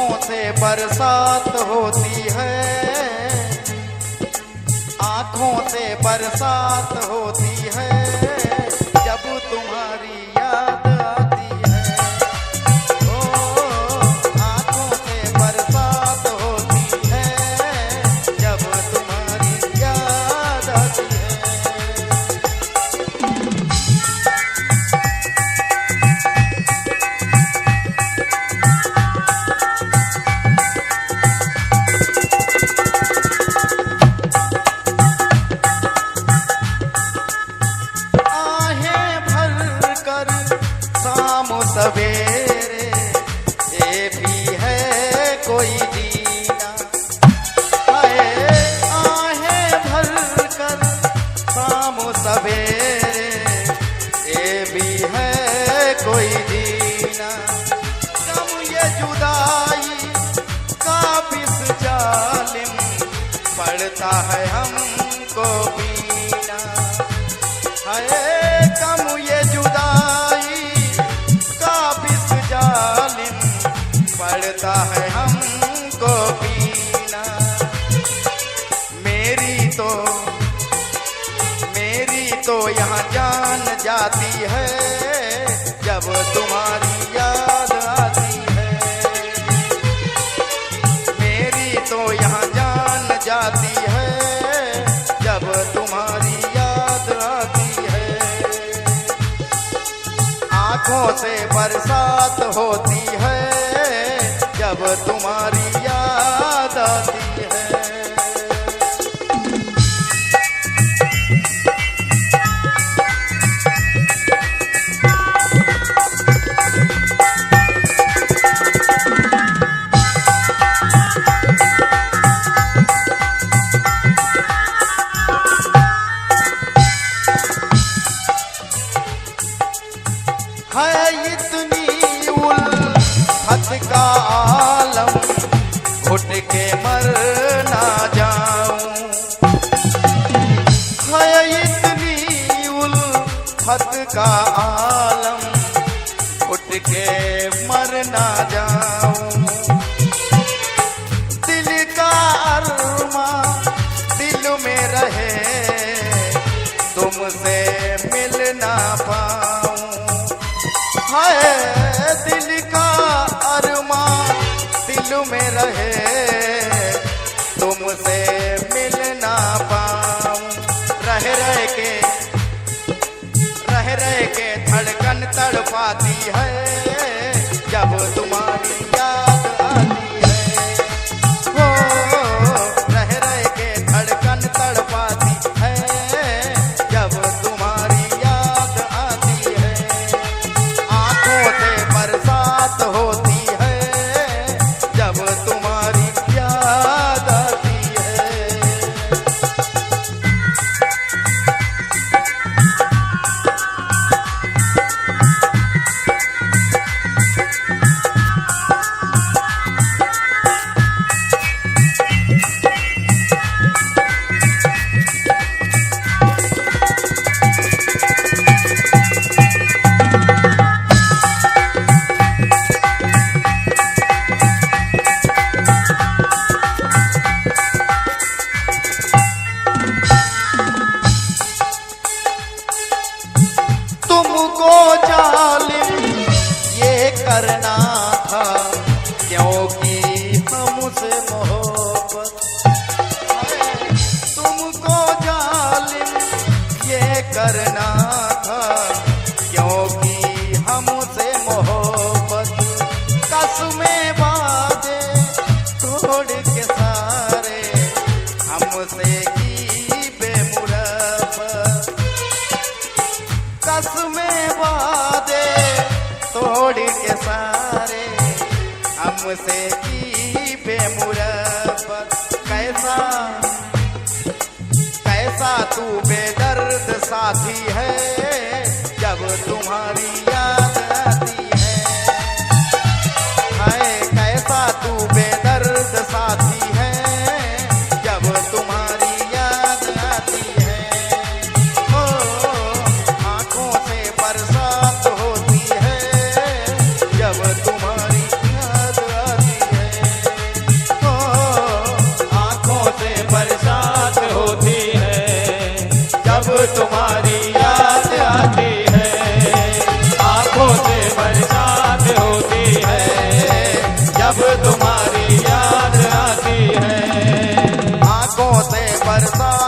आँखों से बरसात होती है, आँखों से बरसात होती है, जब तुम्हारी याद आती है। ओ आँखों से बरसात होती है, जब तुम्हारी याद आती है। सवेरे ये भी है कोई जीना, आहें भर कर शाम सवेरे ये भी है कोई जीना। कम ये जुदाई का बिस जालिम पड़ता है हमको पीना, है कम ये जुदाई पड़ता है हमको पीना। मेरी तो यहाँ जान जाती है, जब तुम्हारी याद आती है। मेरी तो यहाँ जान जाती है, जब तुम्हारी याद आती है। आँखों से बरसात होती है, जब तुम्हारी याद आती है। है इतनी उल्फत का आलम, घुट के मर ना जाऊं। है इतनी उल्फत का आलम, घुट के मर ना जाऊं। दिल का अरमा दिल में रहे, तुमसे मिल ना पाऊं। है दिल का अरमा दिल में रहे, तुमसे मिल ना पाऊं। रह के धड़कन तड़पाती है, जब तुम्हारी याद आती है। हो रह के धड़कन तड़पाती है, जब तुम्हारी याद आती है। आँखों से बरसात होती है, जब तुम्हारी याद आती है। तुमको जालिम ये करना था, क्योंकि हमसे मोहब्बत। तुमको जालिम ये करना था, क्योंकि हमसे मोहब्बत। कसमें वादे तोड़ के सारे हमसे की बेमुरब्बत। कसमें वादे तोड़ के सारे हमसे की बेमुरब्बत। कैसा तू बेदर्द साथी है, जब तुम्हारी याद आती है। कैसा तू बेदर्द साथी है, जब तुम्हारी याद आती है। ओ आँखों से बरसात होती है, जब तुम्हारी याद आती है। बरसात